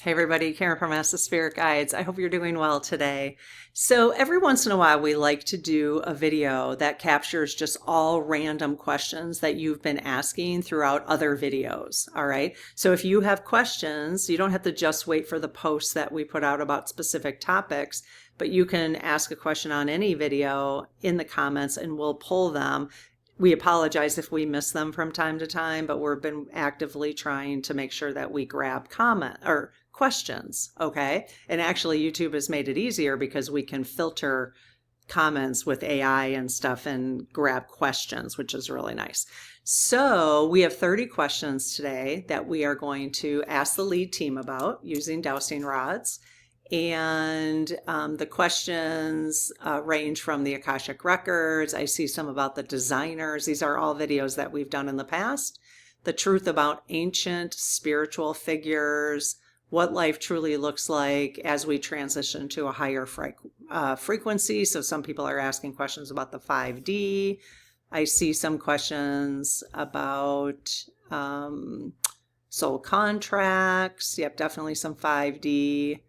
Hey everybody, Karen from Ask the Spirit Guides. I hope you're doing well today. So every once in a while we like to do a video that captures just all random questions that you've been asking throughout other videos. All right. So if you have questions, you don't have to just wait for the posts that we put out about specific topics, but you can ask a question on any video in the comments and we'll pull them. We apologize if we miss them from time to time, but we've been actively trying to make sure that we grab comment or questions. Okay. And actually YouTube has made it easier because we can filter comments with AI and stuff and grab questions, which is really nice. So we have 30 questions today that we are going to ask the lead team about using dowsing rods. And the questions range from the Akashic Records. I see some about the designers. These are all videos that we've done in the past. The truth about ancient spiritual figures, what life truly looks like as we transition to a higher frequency. So some people are asking questions about the 5D. I see some questions about soul contracts. Yep, definitely some 5D.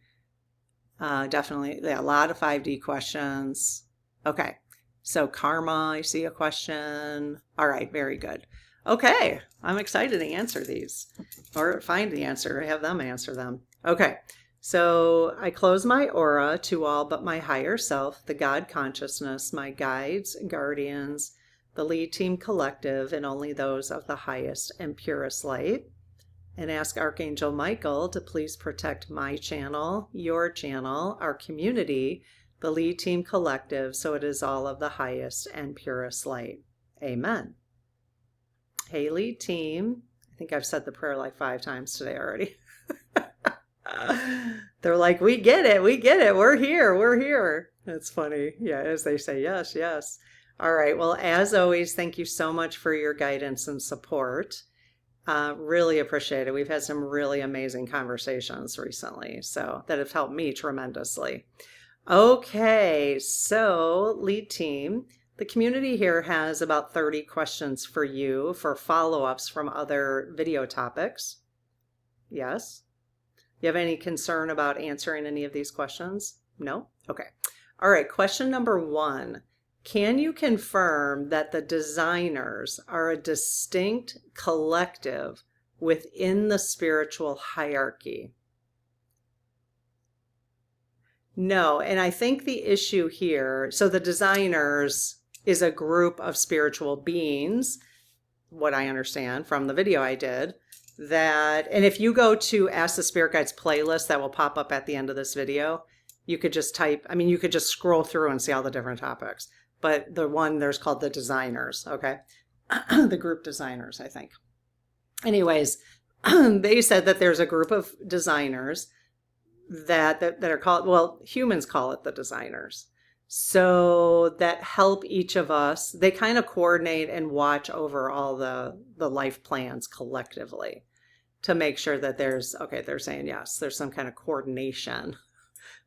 Definitely a lot of 5D questions. Okay, so karma, I see a question. All right, very good. Okay, I'm excited to answer these or find the answer, have them answer them. Okay, so I close my aura to all but my higher self, the God consciousness, my guides, guardians, the lead team collective, and only those of the highest and purest light. And ask Archangel Michael to please protect my channel, your channel, our community, the lead team collective, so it is all of the highest and purest light. Amen. Hey, lead team. I think I've said the prayer like 5 times today already. They're like, we get it, we're here. That's funny. Yeah, as they say, yes, yes. All right, well, as always, thank you so much for your guidance and support. Really appreciate it. We've had some really amazing conversations recently, so that have helped me tremendously. Okay, so lead team, the community here has about 30 questions for you for follow-ups from other video topics. Yes? You have any concern about answering any of these questions? No? Okay. All right, question number 1. Can you confirm that the designers are a distinct collective within the spiritual hierarchy? No, and I think the issue here, so the designers is a group of spiritual beings, what I understand from the video I did, that, and if you go to Ask the Spirit Guides playlist that will pop up at the end of this video, you could just type, you could just scroll through and see all the different topics. But the one there's called the designers, okay? The group designers, I think. Anyways, they said that there's a group of designers that are called, well, humans call it the designers. So that help each of us, they kind of coordinate and watch over all the life plans collectively to make sure that there's, okay, they're saying yes, there's some kind of coordination.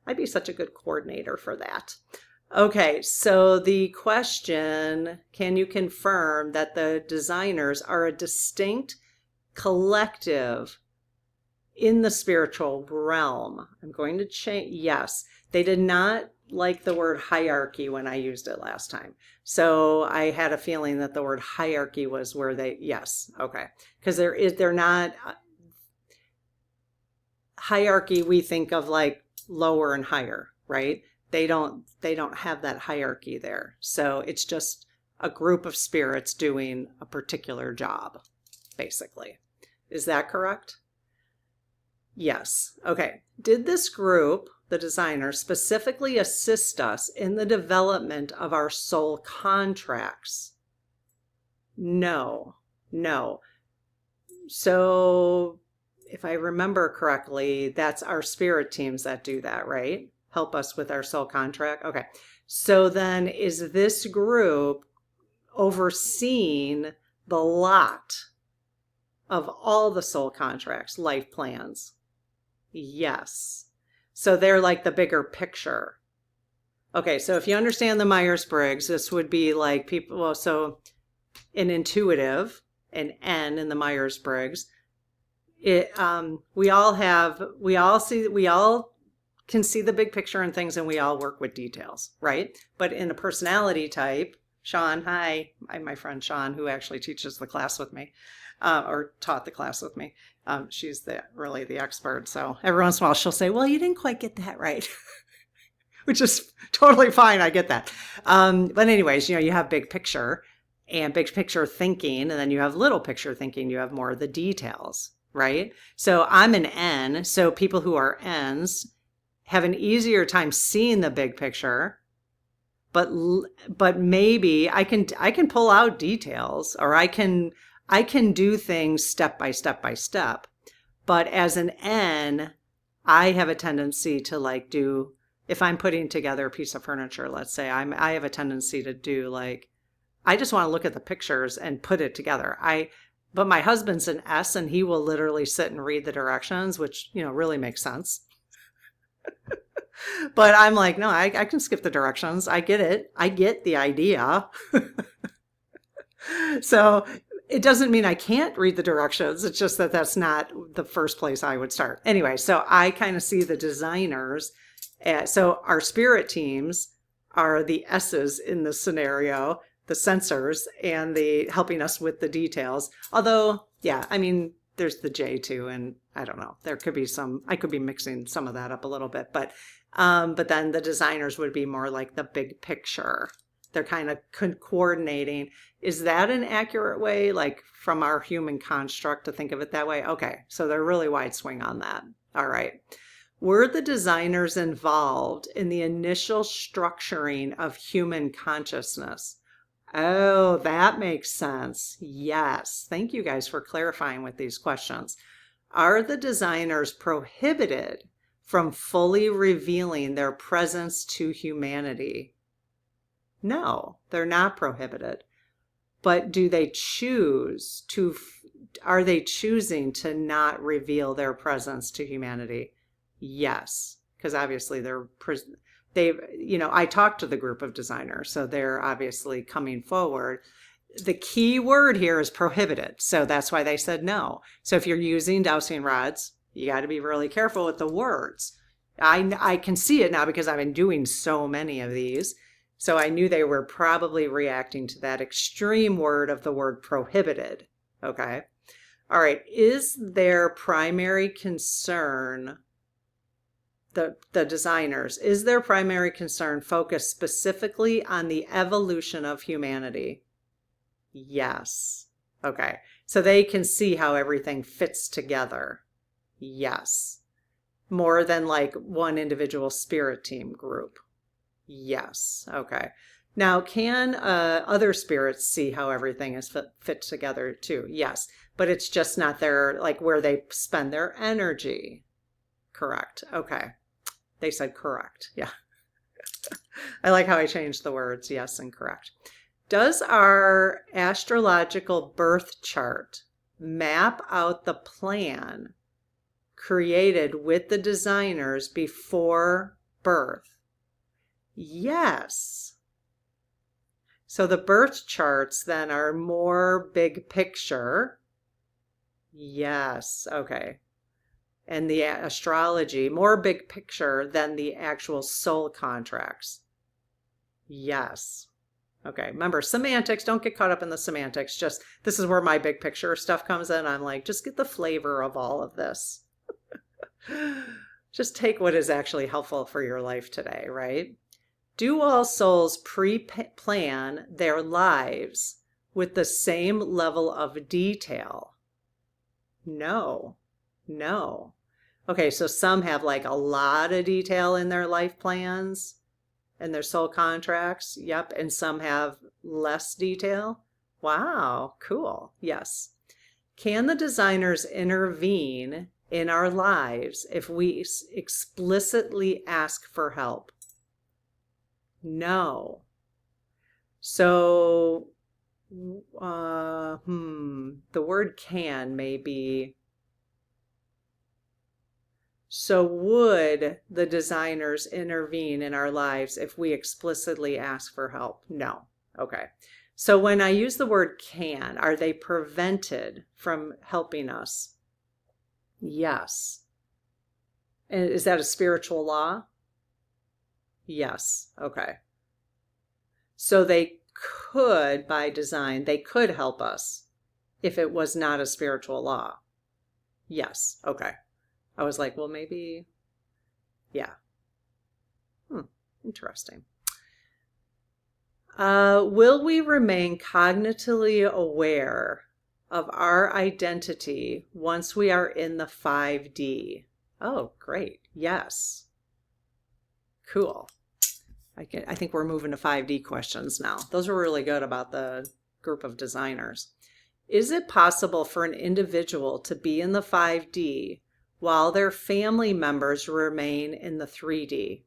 I'd be such a good coordinator for that. Okay, so the question, can you confirm that the designers are a distinct collective in the spiritual realm? I'm going to change, yes. They did not like the word hierarchy when I used it last time. So I had a feeling that the word hierarchy was where they, yes, okay. Because they're not, hierarchy we think of like lower and higher, right? They don't have that hierarchy there. So it's just a group of spirits doing a particular job, basically. Is that correct? Yes. Okay. Did this group, the designers, specifically assist us in the development of our soul contracts? No. No. So if I remember correctly, that's our spirit teams that do that, right? Help us with our soul contract. Okay. So then is this group overseeing the lot of all the soul contracts, life plans? Yes. So they're like the bigger picture. Okay. So if you understand the Myers-Briggs, this would be like people, well, so an intuitive, an N in the Myers-Briggs We all can see the big picture in things, and we all work with details, right? But in a personality type, Sean, hi, my friend Sean, who actually teaches the class with me, or taught the class with me. She's really the expert. So every once in a while she'll say, well, you didn't quite get that right, which is totally fine. I get that. But anyways, you have big picture and big picture thinking, and then you have little picture thinking. You have more of the details, right? So I'm an N. So people who are N's have an easier time seeing the big picture, but maybe I can pull out details, or I can do things step by step by step. But as an N, I have a tendency to like do, if I'm putting together a piece of furniture, let's say, I have a tendency to do like, I just want to look at the pictures and put it together. But my husband's an S, and he will literally sit and read the directions, which, really makes sense. But I'm like, no, I can skip the directions. I get it. I get the idea. So it doesn't mean I can't read the directions. It's just that that's not the first place I would start. Anyway, so I kind of see the designers. So our spirit teams are the S's in this scenario, the sensors, and the helping us with the details. Although, yeah, I mean, there's the J too, and I don't know. There could be I could be mixing some of that up a little bit, but then the designers would be more like the big picture. They're kind of coordinating. Is that an accurate way, like from our human construct, to think of it that way? Okay, so they're really wide swing on that. All right. Were the designers involved in the initial structuring of human consciousness? Oh, that makes sense. Yes. Thank you guys for clarifying with these questions. Are the designers prohibited from fully revealing their presence to humanity? No, they're not prohibited. But do they choose to, are they choosing to not reveal their presence to humanity? Yes, because obviously I talked to the group of designers, so they're obviously coming forward. The key word here is prohibited, so that's why they said no. So if you're using dowsing rods, you got to be really careful with the words. I can see it now because I've been doing so many of these. So I knew they were probably reacting to that extreme word of the word prohibited. Okay. All right. Is their primary concern, the designers, is their primary concern focused specifically on the evolution of humanity? Yes. Okay. So they can see how everything fits together. Yes. More than like one individual spirit team group. Yes. Okay. Now, can other spirits see how everything is fit together too? Yes. But it's just not like where they spend their energy. Correct. Okay. They said correct. Yeah. I like how I changed the words. Yes, and correct. Does our astrological birth chart map out the plan created with the designers before birth? Yes. So the birth charts then are more big picture. Yes. Okay. And the astrology, more big picture than the actual soul contracts. Yes. Okay. Remember, semantics, don't get caught up in the semantics. Just, this is where my big picture stuff comes in. I'm like, just get the flavor of all of this. Just take what is actually helpful for your life today, right? Do all souls pre-plan their lives with the same level of detail? No, no. Okay, so some have like a lot of detail in their life plans and their soul contracts. Yep, and some have less detail. Wow, cool. Yes. Can the designers intervene in our lives if we explicitly ask for help? No. So, the word can may be, so would the designers intervene in our lives if we explicitly ask for help? No. Okay. So when I use the word can, are they prevented from helping us? Yes. And is that a spiritual law? Yes. Okay. So they could, by design, they could help us if it was not a spiritual law. Yes. Okay. I was like, well, maybe, yeah. Interesting. Will we remain cognitively aware of our identity once we are in the 5D? Oh, great. Yes. Cool. I think we're moving to 5D questions now. Those were really good about the group of designers. Is it possible for an individual to be in the 5D while their family members remain in the 3D?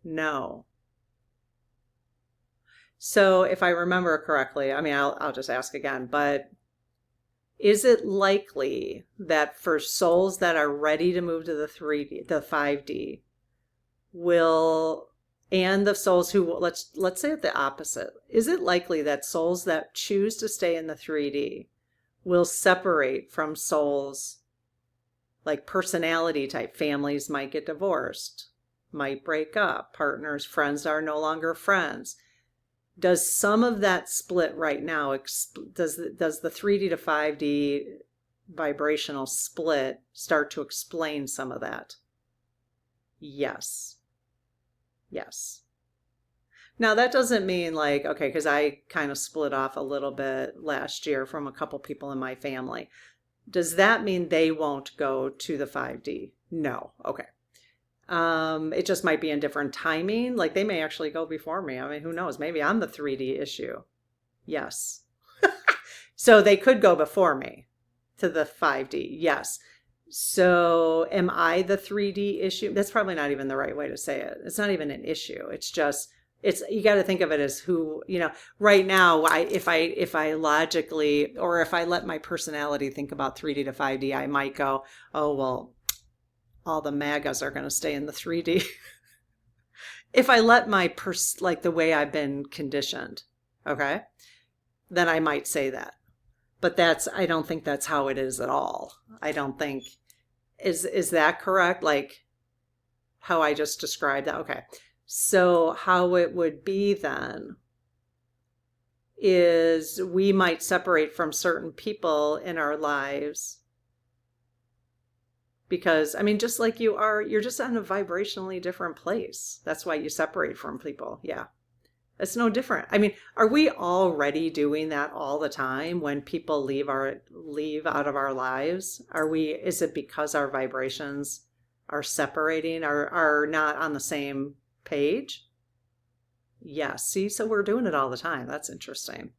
No. So if I remember correctly, I mean, I'll just ask again, but is it likely that for souls that are ready to move to the 3D, the 5D, will, and the souls who, let's say it the opposite, is it likely that souls that choose to stay in the 3D will separate from souls like personality type? Families might get divorced, might break up, partners, friends are no longer friends. Does some of that split right now, does the 3D to 5D vibrational split start to explain some of that? Yes. Yes. Now that doesn't mean like, okay, because I kind of split off a little bit last year from a couple people in my family. Does that mean they won't go to the 5D? No. Okay. It just might be in different timing. Like they may actually go before me. I mean, who knows? Maybe I'm the 3D issue. Yes. So they could go before me to the 5D. Yes. So am I the 3D issue? That's probably not even the right way to say it. It's not even an issue. It's just, it's, you got to think of it as who, right now, if I logically, or if I let my personality think about 3D to 5D, I might go, oh, well, all the MAGAs are going to stay in the 3D. If I let my like the way I've been conditioned, okay, then I might say that. But I don't think that's how it is at all. I don't think, is that correct? Like how I just described that? Okay. So how it would be then is we might separate from certain people in our lives because, I mean, just like you're just in a vibrationally different place. That's why you separate from people. Yeah. It's no different. I mean, are we already doing that all the time when people leave out of our lives? Is it because our vibrations are separating, are not on the same page? Yes. See, so we're doing it all the time. That's interesting.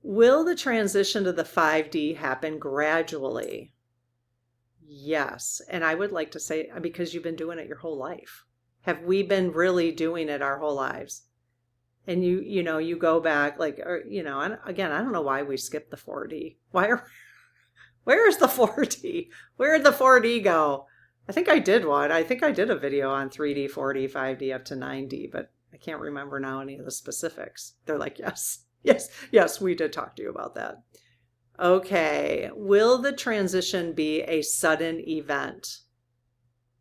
Will the transition to the 5D happen gradually? Yes. And I would like to say, because you've been doing it your whole life. Have we been really doing it our whole lives? And you go back like, or, and again, I don't know why we skipped the 4D. Where is the 4D? Where did the 4D go? I think I did one. I think I did a video on 3D, 4D, 5D up to 9D, but I can't remember now any of the specifics. They're like, yes, we did talk to you about that. Okay. Will the transition be a sudden event?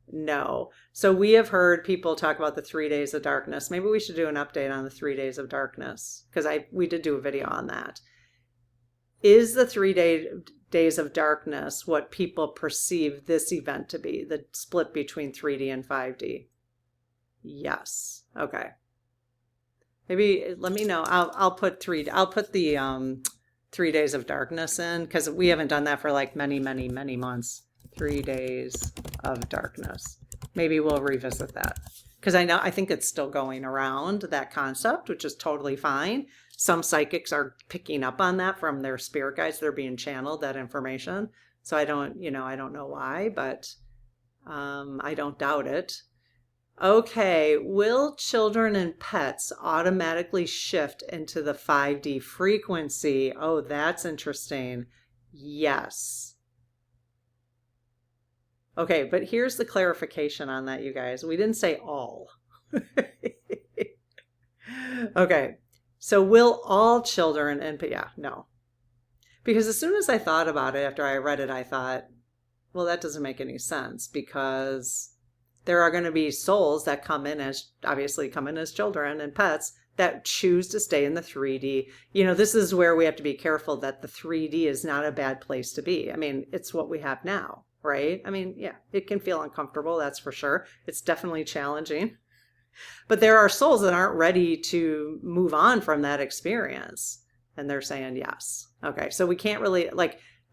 No. So we have heard people talk about the 3 days of darkness. Maybe we should do an update on the 3 days of darkness because we did do a video on that. Is the 3 days of darkness what people perceive this event to be, the split between 3D and 5D? Yes. Okay. Maybe let me know. I'll put the 3 days of darkness in because we haven't done that for like many, many, many months. 3 days of darkness. Maybe we'll revisit that because I think it's still going around, that concept, which is totally fine. Some psychics are picking up on that from their spirit guides. They're being channeled that information. So I don't know why, but I don't doubt it. Okay, will children and pets automatically shift into the 5D frequency? Oh, that's interesting. Yes. Okay, but here's the clarification on that, you guys. We didn't say all. Okay, So will all children, and yeah, no. Because as soon as I thought about it after I read it, I thought, well, that doesn't make any sense because there are going to be souls that obviously come in as children and pets that choose to stay in the 3D. This is where we have to be careful that the 3D is not a bad place to be. I mean, it's what we have now, right? I mean, yeah, it can feel uncomfortable, that's for sure. It's definitely challenging. But there are souls that aren't ready to move on from that experience. And they're saying yes. Okay, so we can't really,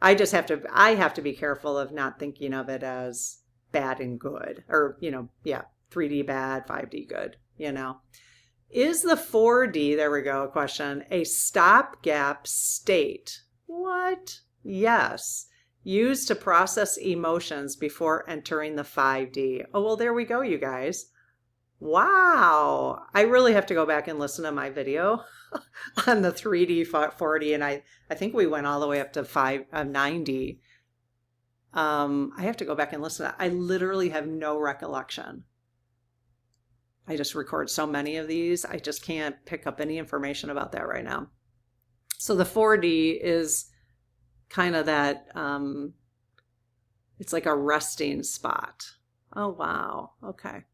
I have to be careful of not thinking of it as bad and good, or, 3D bad, 5D good, Is the 4D, there we go, question, a stopgap state? What? Yes. Used to process emotions before entering the 5D. Oh, well, there we go, you guys. Wow. I really have to go back and listen to my video on the 3D 4D, and I think we went all the way up to 9D. I have to go back and listen to that. I literally have no recollection. I just record so many of these, I just can't pick up any information about that right now. So the 4D is kind of that, it's like a resting spot. Oh, wow. Okay.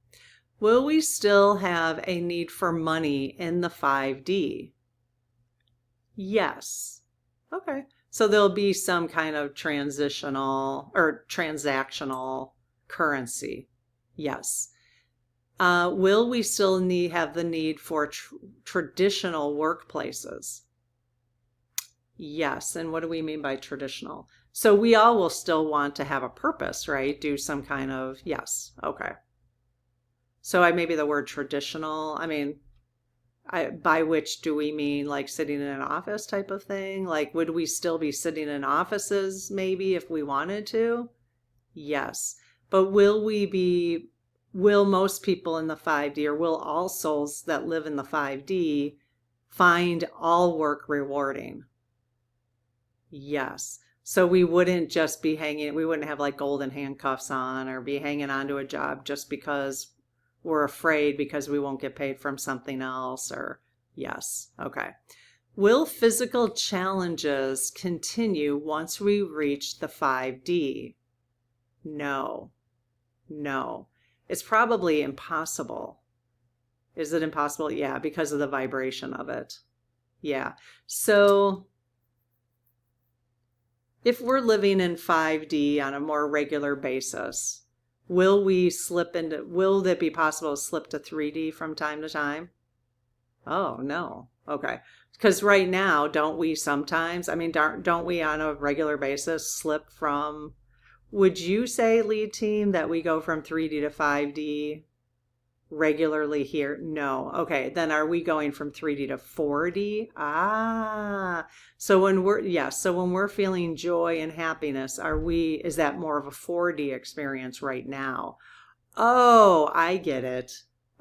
Will we still have a need for money in the 5D? Yes. Okay. So there'll be some kind of transitional or transactional currency. Yes. Will we still have the need for traditional workplaces? Yes. And what do we mean by traditional? So we all will still want to have a purpose, right? Do some kind of, yes. Okay. So maybe the word traditional, I mean, by which do we mean like sitting in an office type of thing? Like, would we still be sitting in offices maybe if we wanted to? Yes. But will most people in the 5D, or will all souls that live in the 5D find all work rewarding? Yes. So we wouldn't just be we wouldn't have like golden handcuffs on or be hanging on to a job just because we're afraid because we won't get paid from something else, or yes. Okay. Will physical challenges continue once we reach the 5D? No. No. It's probably impossible. Is it impossible? Yeah, because of the vibration of it. Yeah. So if we're living in 5D on a more regular basis, will it be possible to slip to 3D from time to time? Oh, no. Okay. Because right now, don't we sometimes, I mean, don't we on a regular basis slip from, would you say, lead team, that we go from 3D to 5D regularly here? No. Okay. Then are we going from 3D to 4D? So when we're feeling joy and happiness, is that more of a 4D experience right now? Oh, I get it.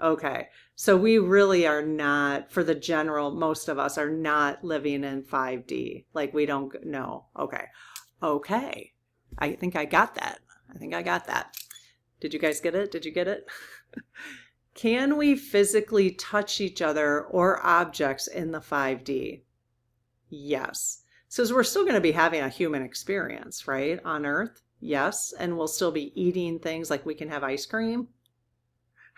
Okay. So we really are not, for the general, most of us are not living in 5D. Like we don't know. Okay. Okay. I think I got that. Did you guys get it? Did you get it? Can we physically touch each other or objects in the 5D? Yes. So we're still going to be having a human experience, right, on Earth? Yes. And we'll still be eating things, like we can have ice cream.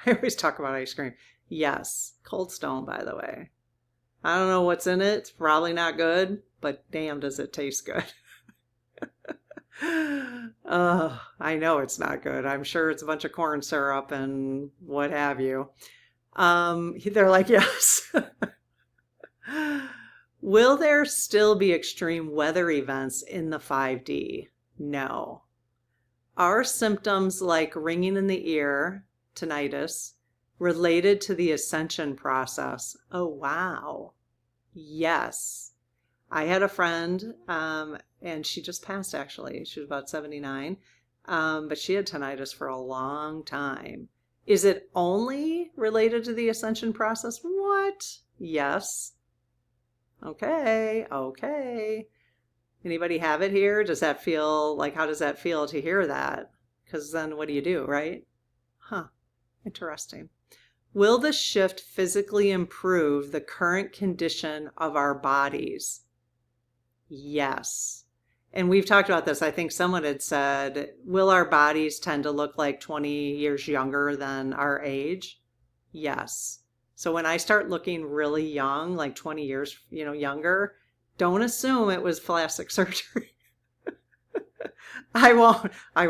I always talk about ice cream. Yes. Cold Stone, by the way. I don't know what's in it. It's probably not good, but damn, does it taste good. I know it's not good. I'm sure it's a bunch of corn syrup and what have you. They're like, yes. Will there still be extreme weather events in the 5D? No. Are symptoms like ringing in the ear, tinnitus, related to the ascension process? Oh, wow. Yes. I had a friend, and she just passed actually. She was about 79, but she had tinnitus for a long time. Is it only related to the ascension process? What? Yes. Okay. Anybody have it here? Does that feel like, how does that feel to hear that? Because then what do you do, right? Huh. Interesting. Will the shift physically improve the current condition of our bodies? Yes. And we've talked about this. I think someone had said, will our bodies tend to look like 20 years younger than our age? Yes. So when I start looking really young, like 20 years, younger, don't assume it was plastic surgery. I won't. I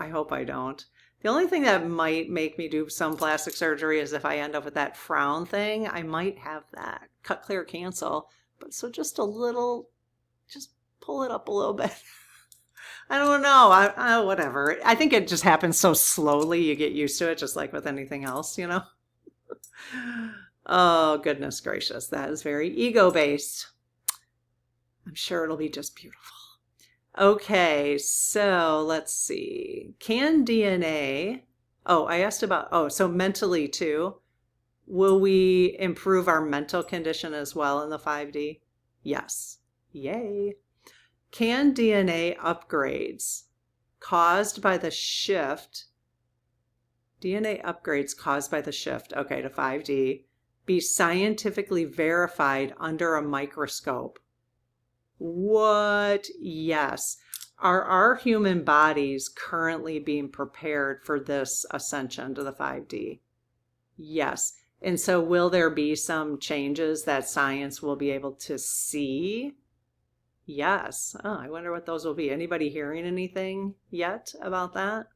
hope I don't. The only thing that might make me do some plastic surgery is if I end up with that frown thing. I might have that. Cut, clear, cancel. But so just a little, just pull it up a little bit. I don't know. Whatever. I think it just happens so slowly. You get used to it, just like with anything else, Oh, goodness gracious. That is very ego-based. I'm sure it'll be just beautiful. Okay, so let's see. Can DNA, I asked about, so mentally too. Will we improve our mental condition as well in the 5D? Yes. Yay. Can DNA upgrades caused by the shift, DNA upgrades caused by the shift, to 5D, be scientifically verified under a microscope? What? Yes. Are our human bodies currently being prepared for this ascension to the 5D? Yes. And so will there be some changes that science will be able to see? Yes. Oh, I wonder what those will be. Anybody hearing anything yet about that?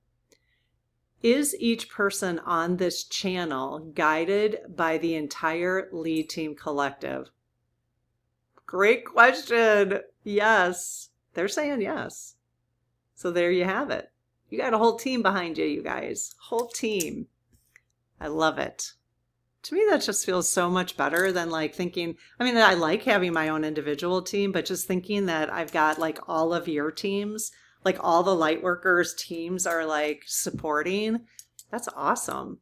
Is each person on this channel guided by the entire Lead Team Collective? Great question. Yes. They're saying yes. So there you have it. You got a whole team behind you, you guys. Whole team. I love it. To me, that just feels so much better than like thinking, I like having my own individual team, but just thinking that I've got like all of your teams, like all the light workers teams are like supporting. That's awesome.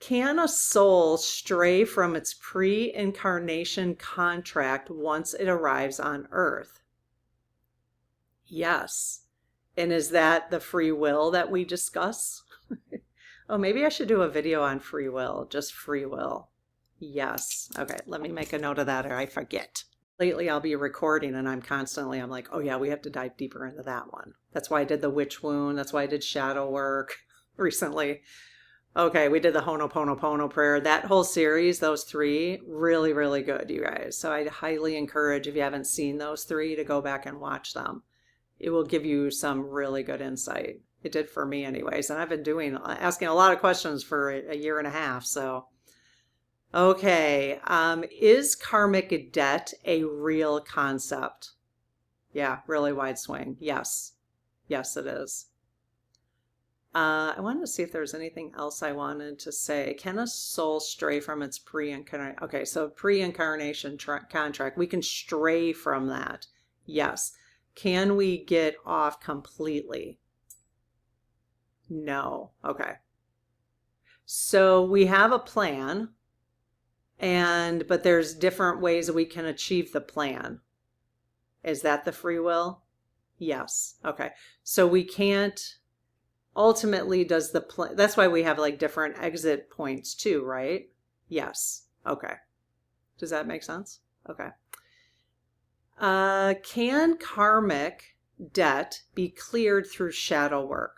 Can a soul stray from its pre-incarnation contract once it arrives on Earth? Yes. And is that the free will that we discuss? Oh, maybe I should do a video on free will, just free will. Yes. Okay, let me make a note of that or I forget. Lately I'll be recording and I'm like, oh yeah, we have to dive deeper into that one. That's why I did the witch wound. That's why I did shadow work recently. Okay, we did the Ho'oponopono prayer. That whole series, those 3, really, really good, you guys. So I highly encourage, if you haven't seen those 3, to go back and watch them. It will give you some really good insight. It did for me anyways. And I've been asking a lot of questions for a year and a half. So, okay. Is karmic debt a real concept? Yeah, really wide swing. Yes. Yes, it is. I wanted to see if there's anything else I wanted to say. Can a soul stray from its pre-incarnation? Okay, so pre-incarnation contract. We can stray from that. Yes. Can we get off completely? No. Okay. So we have a plan, but there's different ways that we can achieve the plan. Is that the free will? Yes. Okay. So we can't. Ultimately, does the plan, that's why we have like different exit points too, right? Yes. Okay. Does that make sense? Okay. Can karmic debt be cleared through shadow work?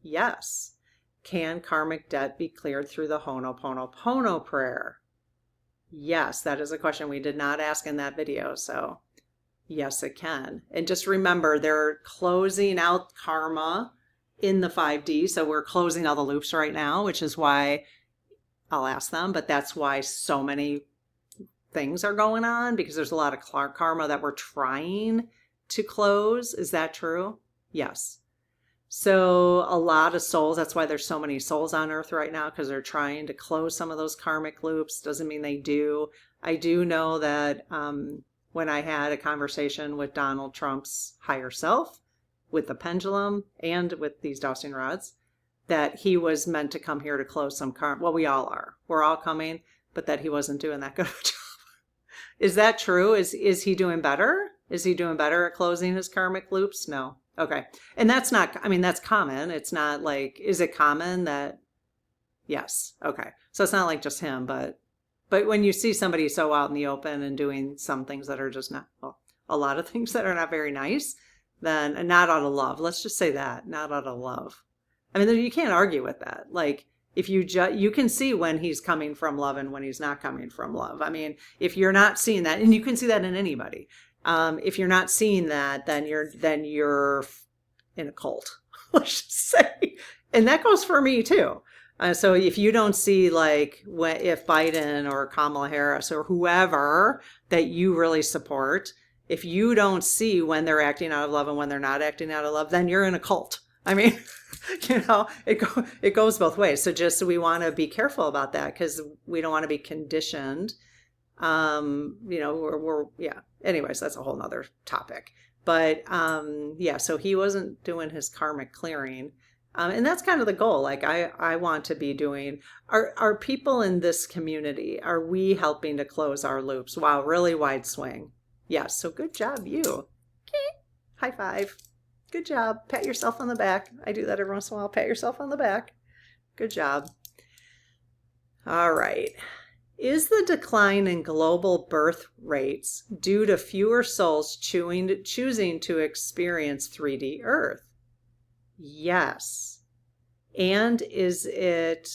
Yes. Can karmic debt be cleared through the Ho'oponopono prayer? Yes, that is a question we did not ask in that video, so yes, it can. And just remember, they're closing out karma in the 5D, so we're closing all the loops right now, which is why I'll ask them, but that's why so many things are going on, because there's a lot of karma that we're trying to close. Is that true? Yes. So a lot of souls, that's why there's so many souls on Earth right now, because they're trying to close some of those karmic loops. Doesn't mean they do. I do know that when I had a conversation with Donald Trump's higher self, with the pendulum and with these dowsing rods, that he was meant to come here to close some karma. Well, we all are. We're all coming, but that he wasn't doing that good of a job. Is that true? Is he doing better? Is he doing better at closing his karmic loops? No. Okay. And that's not, that's common. It's not like, is it common that, Yes. Okay. So it's not like just him, but when you see somebody so out in the open and doing some things that are just not, well, a lot of things that are not very nice, then and not out of love. Let's just say that, not out of love. I mean, you can't argue with that. Like if you can see when he's coming from love and when he's not coming from love. I mean, if you're not seeing that, and you can see that in anybody. If you're not seeing that, then you're in a cult. Let's just say, and that goes for me too. So if you don't see like if Biden or Kamala Harris or whoever that you really support, if you don't see when they're acting out of love and when they're not acting out of love, then you're in a cult. I mean, it goes both ways. So we want to be careful about that because we don't want to be conditioned. Yeah. Anyways, that's a whole nother topic. But yeah, so he wasn't doing his karmic clearing. And that's kind of the goal. Like I want to be doing, are people in this community, are we helping to close our loops? Wow, really wide swing. Yes, so good job, you. High five. Good job. Pat yourself on the back. I do that every once in a while. Pat yourself on the back. Good job. All right. Is the decline in global birth rates due to fewer souls choosing to experience 3D Earth? Yes. And is it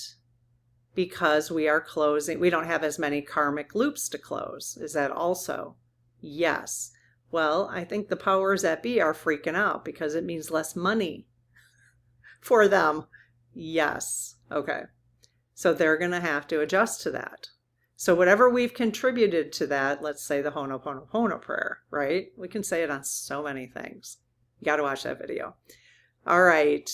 because we don't have as many karmic loops to close? Is that also? Yes. Well, I think the powers that be are freaking out because it means less money for them. Yes. Okay. So they're going to have to adjust to that. So whatever we've contributed to that, let's say the Ho'oponopono prayer, right? We can say it on so many things. You got to watch that video. All right.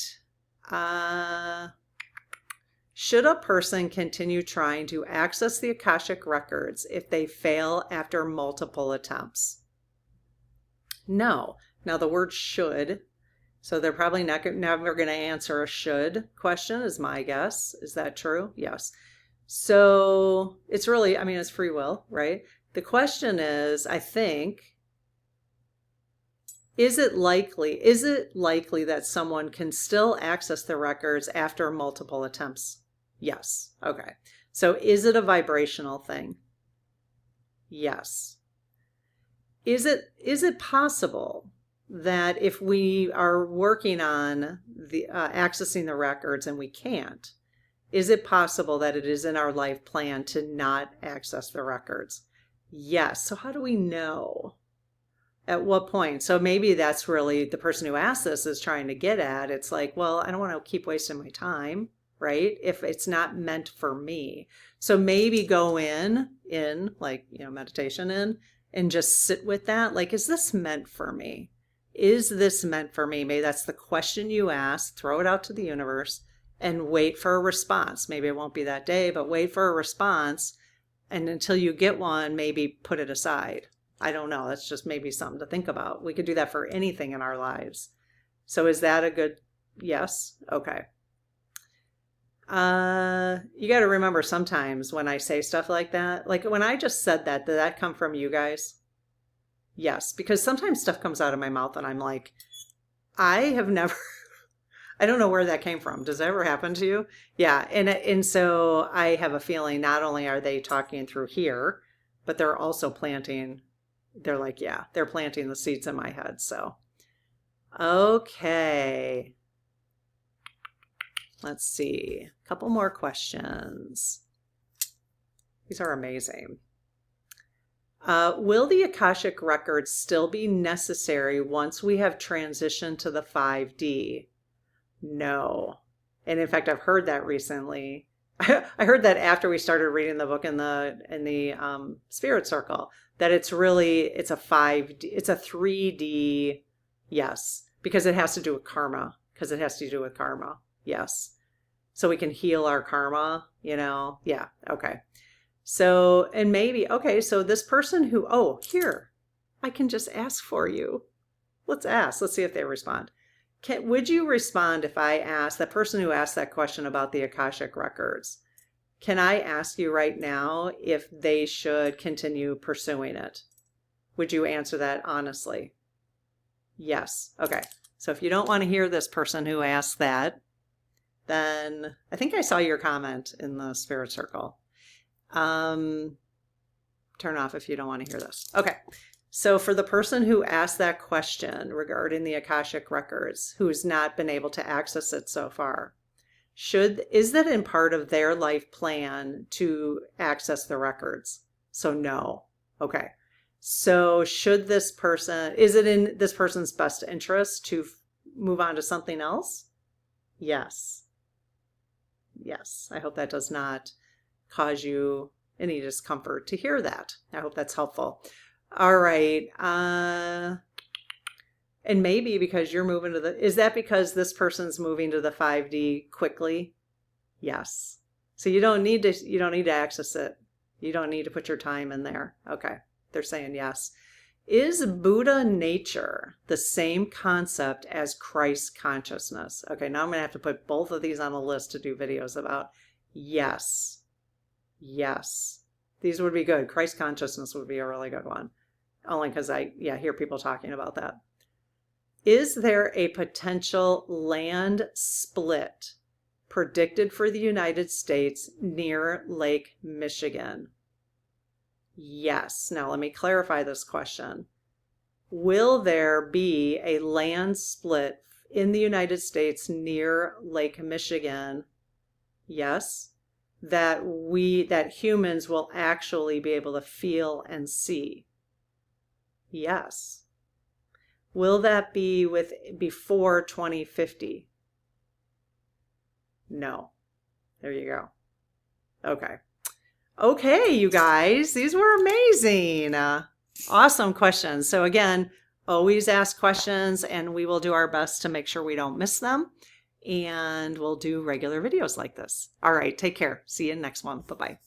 Should a person continue trying to access the Akashic records if they fail after multiple attempts? No. Now the word should, so they're probably never going to answer a should question is my guess. Is that true? Yes. So it's really, I mean, it's free will, right? The question is, I think, is it likely that someone can still access the records after multiple attempts? Yes. Okay. So is it a vibrational thing? Yes. Is it possible that if we are working on the accessing the records and we can't, is it possible that it is in our life plan to not access the records? Yes. So how do we know? At what point? So maybe that's really the person who asked this is trying to get at. It's like, well, I don't want to keep wasting my time, right? If it's not meant for me. So maybe go in like, meditation and just sit with that. Like, is this meant for me? Is this meant for me? Maybe that's the question you ask, throw it out to the universe and wait for a response. Maybe it won't be that day, but wait for a response. And until you get one, maybe put it aside. I don't know. That's just maybe something to think about. We could do that for anything in our lives. So is that a good yes? Okay. You got to remember sometimes when I say stuff like that, like when I just said that, did that come from you guys? Yes, because sometimes stuff comes out of my mouth and I'm like, I have never, I don't know where that came from. Does that ever happen to you? Yeah. And so I have a feeling not only are they talking through here, but they're also planting, they're like, yeah, they're planting the seeds in my head. So, okay. Let's see. A couple more questions. These are amazing. Will the Akashic records still be necessary once we have transitioned to the 5D? No. And in fact, I've heard that recently. I heard that after we started reading the book in the Spirit Circle, that it's a 5D, it's a 3D, yes, because it has to do with karma, yes. So we can heal our karma, yeah, okay. So, and maybe, okay, so this person who, here, I can just ask for you. Let's see if they respond. Would you respond if I asked that person who asked that question about the Akashic records? Can I ask you right now if they should continue pursuing it? Would you answer that honestly? Yes. Okay. So if you don't want to hear this person who asked that, then I think I saw your comment in the spirit circle. Turn off if you don't want to hear this. Okay. So for the person who asked that question regarding the Akashic records, who's not been able to access it so far, is that in part of their life plan to access the records? So no. Okay. So should this person, is it in this person's best interest to move on to something else? Yes. Yes. I hope that does not cause you any discomfort to hear that. I hope that's helpful. All right. And maybe because you're moving to is that because this person's moving to the 5D quickly? Yes. So you don't need to access it. You don't need to put your time in there. Okay. They're saying yes. Is Buddha nature the same concept as Christ consciousness? Okay, now I'm going to have to put both of these on a list to do videos about. Yes. Yes. These would be good. Christ consciousness would be a really good one. Only because I hear people talking about that. Is there a potential land split predicted for the United States near Lake Michigan? Yes. Now let me clarify this question. Will there be a land split in the United States near Lake Michigan? Yes. That humans will actually be able to feel and see? Yes. Will that be before 2050? No. There you go. Okay. Okay, you guys, these were amazing. Awesome questions. So again, always ask questions and we will do our best to make sure we don't miss them. And we'll do regular videos like this. All right, take care. See you in the next one. Bye-bye.